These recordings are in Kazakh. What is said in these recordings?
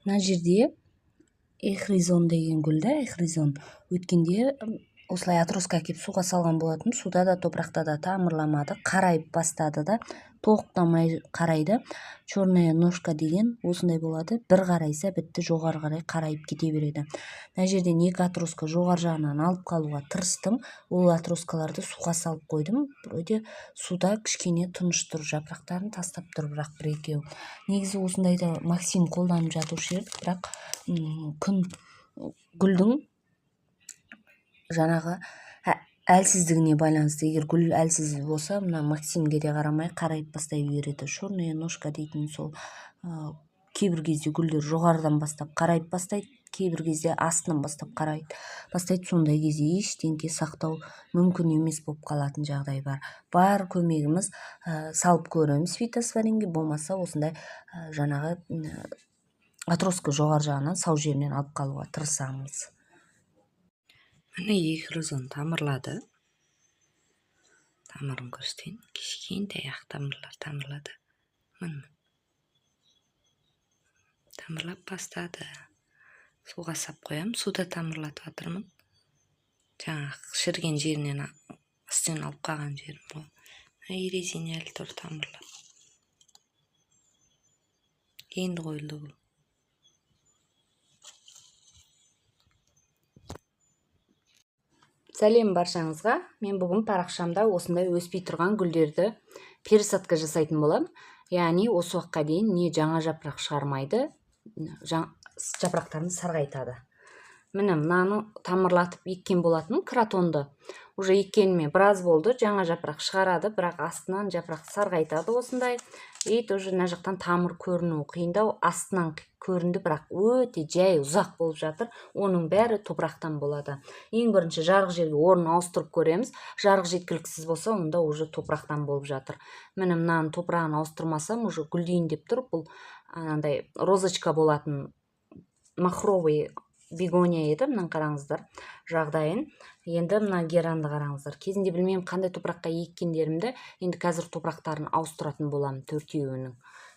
Мына жерде эхризон деген гүл да, эхризон. Өткенде осылай отростка әкеп суға салған болатын. Суда да, топырақта да тамырламады, қарайып бастады да, тоқтамай қарайды. Черная ножка деген осындай болады. Бір қарайса бітті, жоғары қарай қарайып кете береді. Мына жерден екі отростка жоғары жағынан алып қалуға тырыстым. Ол отросткаларды суға салып қойдым. Өте суда кішкене тыныш тұр, жапырақтарын тастап тұр, бірақ бір екеу. Негізі осындайда Максим қолданып жатушы еді, бірақ күн гүлдің жаңағы әлсіздігіне байланысты. Егер гүл әлсіз болса, мына Максимге де қарамай қарайып бастай береді. Черная ножка дейтін сол кейбір кезде гүлдер жоғарыдан бастап қарайып бастайды, кейбір кезде астынан бастап қарайып бастайды. Сондай кезде ештеңке сақтау мүмкін емес болып қалатын жағдай бар. Бар көмегіміз салып көреміз фитосфоринге, болмаса осындай жаңағы отростка жоғары жағынан сау жерінен алып қалуға тырысамыз. Міне эхризон тамырлады. Тамырын көрсетейін. Кішкентай ақ тамырлар тамырлады. Міне. Тамырлап бастады. Суға сап қоям. Суда тамырлатып жатырмын. Жаңағы шірген жерінен астен алып қалған жерім ғой. Ерезене әлі тұр тамырлап. Енді қойылды бұл. Сәлем баршаңызға. Мен бүгін парақшамда осындай өспей тұрған гүлдерді пересадка жасайтын болам. Яғни осы уақытқа дейін не жаңа жапырақ шығармайды, жапырақтарын сарғайтады. Міне мынаны тамырлатып еккен болатын, кротонды. Уже еккеніме біраз болды, жаңа жапырақ шығарады, бірақ астынан жапырақ сарғайтады осындай. И тоже мына жақтан тамыр көріну қиындау, астынан көрінді, бірақ өте жай ұзақ болып жатыр. Оның бәрі топырақтан болады. Ең бірінші жарық жерге орнын ауыстырып көреміз. Жарық жеткіліксіз болса, онда уже топырақтан болып жатыр. Міне мынаны топырағын ауыстырмасам, уже гүлдейін деп тұр. Бұл анандай розочка болатын махровый бегония еді. Мына қараңыздар жағдайын. Енді мына геранды қараңыздар. Кезінде білмеймін қандай топыраққа еккендерімді, енді қазір топырақтарын ауыстыратын боламын, төртеуінің.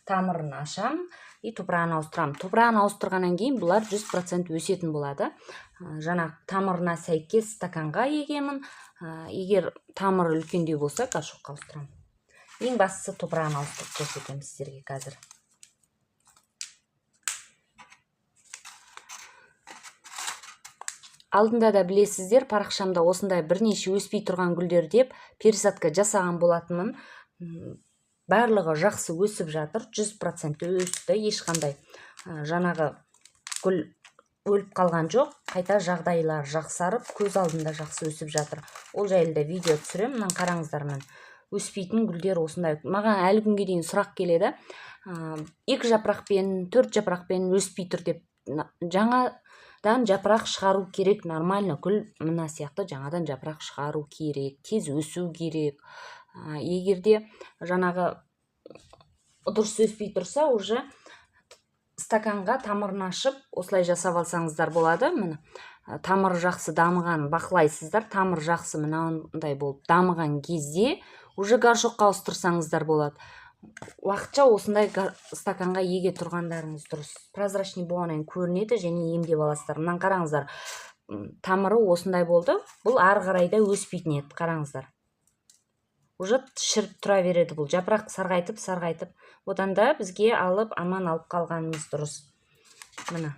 Тамырын ашам и топырағын ауыстырам. Топырағын ауыстырғаннан кейін бұлар 100% өсетін болады. Жаңа тамырына сәйкес стаканға егемін. Егер тамыры үлкендеу болса, горшокқа ауыстырам. Ең бастысы топырағын ауыстырып көрсетемін сіздерге қазір. Алдында да білесіздер, парақшамда осындай бірнеше өспей тұрған гүлдер деп пересадка жасаған болатынмын. Барлығы жақсы өсіп жатыр, 100% өсті, ешқандай жаңағы гүл өліп қалған жоқ, қайта жағдайлар жақсарып, көз алдында жақсы өсіп жатыр. Ол жайлы да видео түсірем. Мына қараңыздар, мен өспейтін гүлдер осындай. Маған әлі күнге дейін сұрақ келеді. 2 жапырақпен, 4 жапырақпен өспей тұр деп. Жаңадан жапырақ шығару керек, нормально гүл мына сияқты жаңадан жапырақ шығару керек, тез өсу керек. Егерде жаңағы дұрыс өспей тұрса, уже стаканға тамырын ашып, осылай жасап алсаңыздар болады. Міне тамыры жақсы дамыған бақылайсыздар. Тамыр жақсы мынандай болып дамыған кезде уже горшокқа ауыстырсаңыздар болады. Уақытша осындай стаканға еге тұрғандарыңыз дұрыс. Прозрачный болғаннан көрінеді және емдеп аласыздар. Мына қараңыздар, тамыры осындай болды. Бұл ары қарай да өспейтін еді, қараңыздар. Уже шіріп тұра береді бұл. Жапырақ сарғайтып. Одан да бізге аман алып қалғанымыз дұрыс. Міне.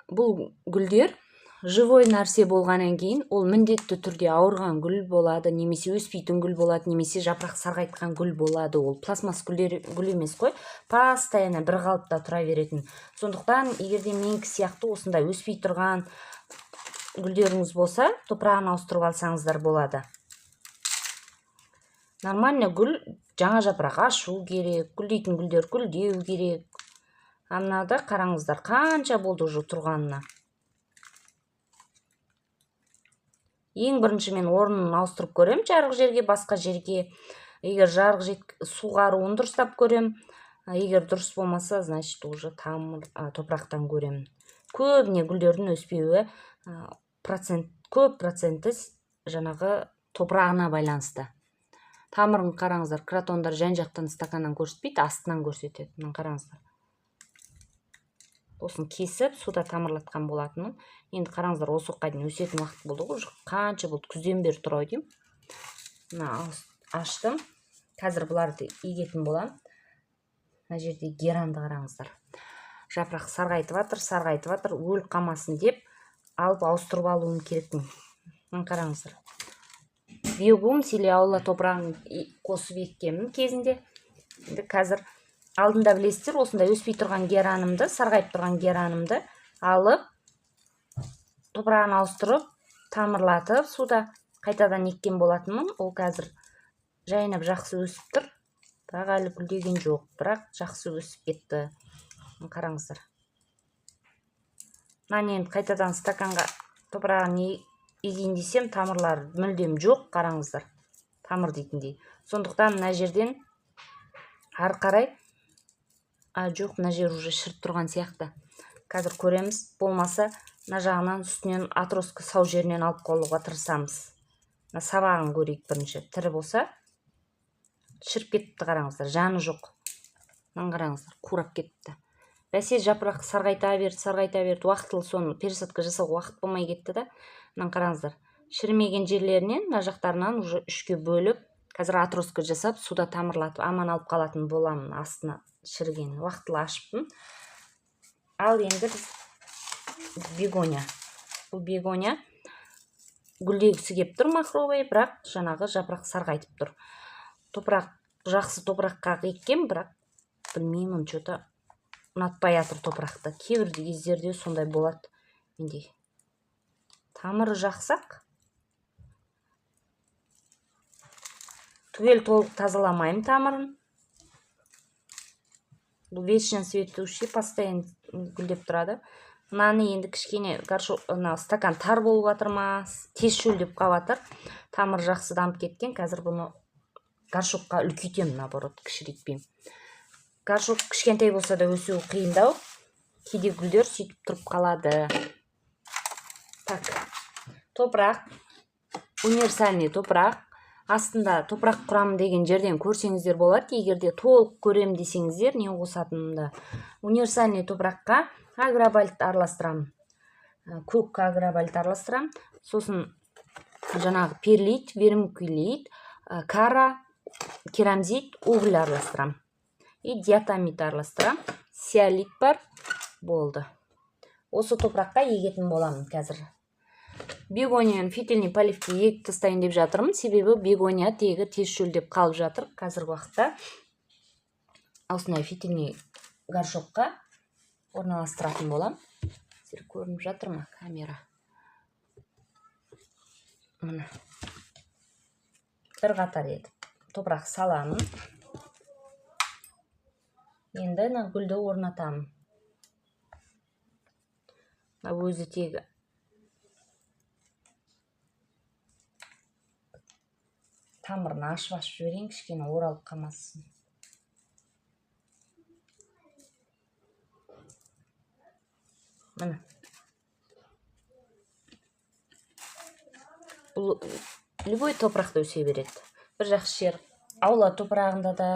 Бұл гүлдер живой нәрсе болғаннан кейін, ол міндетті түрде ауырған гүл болады, немесе өспейтін гүл болады, немесе жапырақ сарғайтқан гүл болады. Ол пластмасс гүл емес қой, постоянно бір қалыпта тұра беретін. Сондықтан, егерде менікі сияқты осындай өспей тұрған гүлдеріңіз болса, топырағын ауыстырып алсаңыздар болады. Нормально гүл жаңа жапырақ ашу керек, гүлдейтін гүлдер гүлдеу керек. Мынада қараңыздар, қанша болды уже тұрғанына. Ең бірінші мен орнын ауыстырып көрем, жарық жерге, басқа жерге. Егер жарық суғаруын дұрыстап көрем. Егер дұрыс болмаса, значит уже топырақтан көрем. Көбіне гүлдердің өспеуі көп проценті жаңағы топырағына байланысты. Тамырын қараңыздар, кротондар жан жақтан стаканнан көрсетпейді, астынан көрсетеді. Қараңыздар. Осын кесіп суда тамырлатқан болатынмын. Енді қараңыздар, осы уақытқа дейін өсетін уақыт болды ғой. Қанша болды, күзден бері тұр деймін. Мына аштым. Қазір бұларды егетін боламын. Мына жерде геранды қараңыздар. Жапырақ сарғайтып жатыр, өліп қалмасын деп алып ауыстырып алуым керекпін. Мына қараңыздар. Биогумус или аула топырағын қосып еккенмін кезінде. Енді қазір алдында білесіздер, осындай өспей тұрған геранымды, сарғайып тұрған геранымды алып, топырағын ауыстырып, тамырлатып, суда қайтадан еккен болатынмын. Ол қазір жайнап жақсы өсіп тұр. Бірақ әлі гүлдеген жоқ, бірақ жақсы өсіп кетті. Қараңыздар. Мен енді қайтадан стаканға топырағын егейін десем, тамырлар мүлдем жоқ, қараңыздар. Тамыр дейтіндей. Сондықтан мына жерден ары қарай жоқ, мына жер уже шіріп тұрған сияқты. Қазір көреміз, болмаса мына жағынан үстінен отростка сау жерінен алып қалуға тырысамыз. Мына сабағын көрейік бірінші. Тірі болса шіріп кетіпті, қараңыздар, жаны жоқ. Мына қараңыздар, қурап кетіпті. Бәсе жапырақ сарғайта берді, уақытылы соны пересадка жасауға уақыт болмай кетті да. Мына қараңыздар, шірімеген жерлерінен, мына жақтарынан уже үшке бөліп, қазір отростка жасап, суда тамырлатып, аман алып қалатын боламын. Астына шірген уақытылы ашыппын. Ал енді бегония. Бұл бегония гүлдегісі кеп тұр, махровый, бірақ жаңағы жапырақ сарғайтып тұр. Топырақ, жақсы топыраққа еккен, бірақ білмеймін, что-то ұнатпай жатыр топырақты. Кейбір кездерде сондай болады. Менде тамыры жақсақ, түгел толық тазаламайым тамырын. Бұл вечно цветущий, постоянно гүлдеп тұрады. Мынаны енді кішкене стакан тар болып жатыр ма, тез шөлдеп қалып жатыр. Тамыр жақсы дамып кеткен. Қазір бұны горшокқа үлкейтемін, наоборот, кішірейтпеймін. Горшок кішкентай болса да өсуі қиындау. Кейде гүлдер сөйтіп тұрып қалады. Так, топырақ, универсальный топырақ. Астында топырақ құрамы деген жерден көрсеңіздер болады. Егерде толық көрем десеңіздер, не қосатынымда. Универсальный топыраққа агробальт араластырамын. Көк агробальт араластырамын. Сосын жаңағы перлит, вермикулит, кара, керамзит, уголь араластырамын. И диатомит араластырамын. Сиалит бар, болды. Осы топыраққа егетін боламын қазір. Бегонияны фитильный поливке егіп тастайын деп жатырмын. Себебі бегония тегі тез шөлдеп қалып жатыр. Қазіргі уақытта осындай фитильный горшокқа орналастыратын болам. Сіздер көрініп жатыр ма камера? Мына бір қатар етіп топырақ саламын. Енді гүлді орнатамын. Өзі тегі тамырын ашып жіберейін, кішкене оралып қалмасын. Міне. Бұл любой топырақта өсе береді. Бір жақсы жер аула топырағында да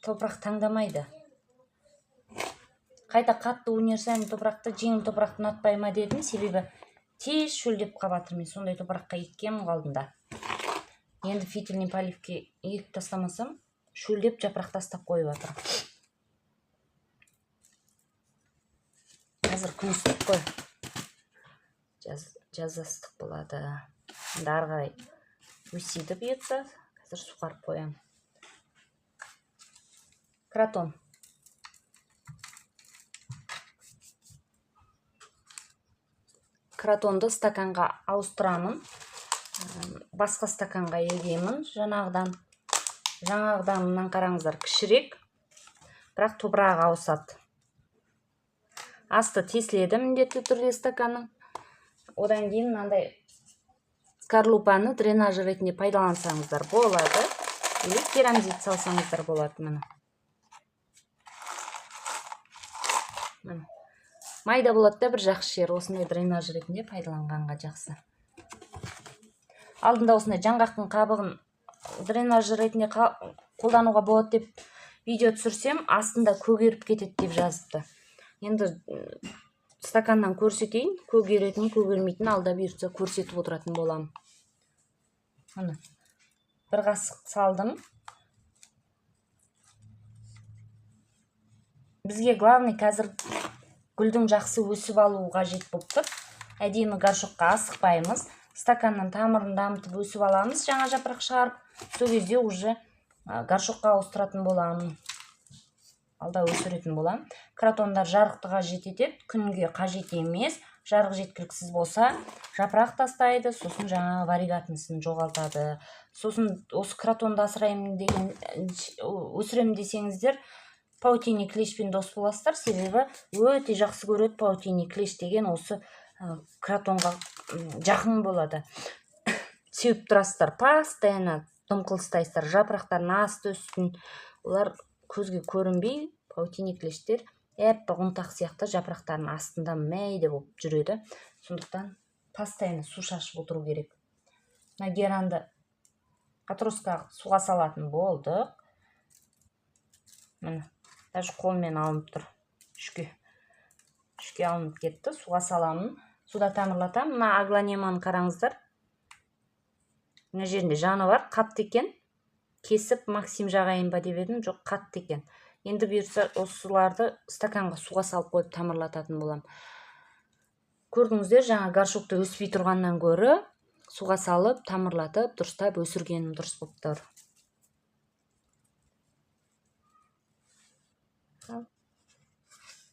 топырақ таңдамайды. Қайта қатты универсальный топырақты, жеңіл топырақты ұнатпай ма дедім, себебі тез шөлдеп қалып жатыр. Мен сондай топыраққа еккенмін алдында. Енді фитильный поливке егіп тастамасам, шөлдеп жапырақ тастап қойып жатыр. Қазір күн ыстық қой. Жаз ыстық болады. Енді ары қарай өсейді бұйыртса, қазір суғарып қоямын. Кратон. Кратонды стаканға ауыстырамын. Басқа стаканға егемін. Жаңағыдан мұнан қараңыздар, кішірек, бірақ топырағы ауысады. Асты тесіледі міндетті түрде стаканның. Одан кейін мынандай скорлупаны дренаж ретінде пайдалансаңыздар болады. Или керамзит салсаңыздар болады. Майда болады да, бір жақсы жер осындай дренаж ретінде пайдаланғанға жақсы. Алдында осындай жаңғақтың қабығын дренаж ретінде қолдануға болады деп видео түсірсем, астында көгеріп кетеді деп жазыпты. Енді стаканнан көрсетейін, көгеретін, көгермейтін алда бұйыртса көрсетіп отыратын болам. Міне, бір қасық салдым. Бізге главный қазір гүлдің жақсы өсіп алуы қажет болып тұр. Әдемі горшокқа асықпаймыз. Стаканнан тамырын дамытып өсіп аламыз, жаңа жапырақ шығарып. Сол кезде уже горшокқа ауыстыратын боламын. Алда өсіретін болам. Кротондар жарықты қажет етеді, күнге қажет емес. Жарық жеткіліксіз болса, жапырақ тастайды, сосын жаңа варигатнысын жоғалтады. Сосын осы кротонды асыраймын деген, өсіремін десеңіздер, паутиний клешпен дос боласыздар, себебі өте жақсы көреді паутиний клеш деген осы кротонға жақын болады. Сеуіп тұрасыздар, постоянно дымқылыстайсыздар, жапырақтардың асты үстін. Олар көзге көрінбей, паутиний клештер әппақ ұнтақ сияқты жапырақтардың астында мәйде болып жүреді. Сондықтан постоянно су шашып отыру керек. Геранды катроскаға суға салатын болдық. Міне, даже қолмен алынып тұр. Үшке алынып кетті. Суға саламын. Суда тамырлатам. Мына аглонеманы қараңыздар. Мына жерінде жаны бар, қатты екен. Кесіп Максим жағайын ба деп едім, жоқ, қатты екен. Енді бұйырса осыларды стаканға суға салып қойып тамырлататын болам. Көрдіңіздер, жаңа горшокта өспей тұрғаннан гөрі суға салып, тамырлатып, дұрыстап өсіргенім дұрыс болып тұр.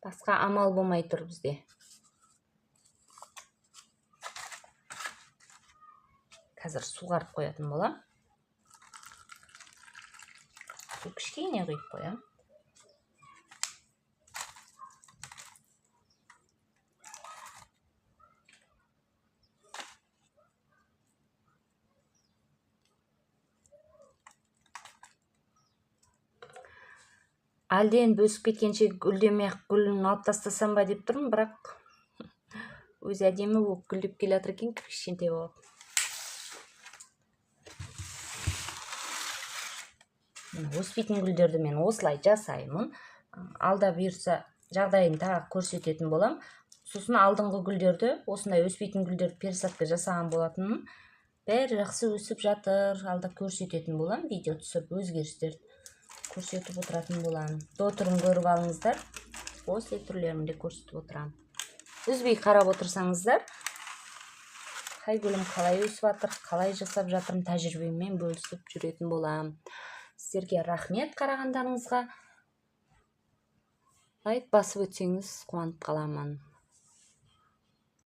Басқа амал болмай тұр бізде. Қазір суғарып қоятын болам. Су кішкене құйып қоям. Әлден бөсіп кеткенше гүлдемей-ақ гүлін алып тастасам ба деп тұрмын, бірақ өзі әдемі болып гүлдеп келе жатыр екен, кішкентай болып. Өспейтін гүлдерді мен осылай жасаймын. Алда бұйырса жағдайын тағы көрсететін болам. Сосын алдыңғы гүлдерді, осындай өспейтін гүлдерді пересадка жасаған болатынмын. Бәрі жақсы өсіп жатыр. Алда көрсететін болам. Видео түсіп өзгерістерді көрсетіп отыратын болам. До түрін көріп алыңыздар. После түрлерін де көрсетіп отырам. Үзбей қарап отырсаңыздар, қай гүлім қалай өсіп жатыр, қалай жасап жатырмын, тәжірибеммен бөлісіп жүретін болам. Сіздерге рахмет қарағандарыңызға. Лайк басып өтсеңіз қуанып қаламын.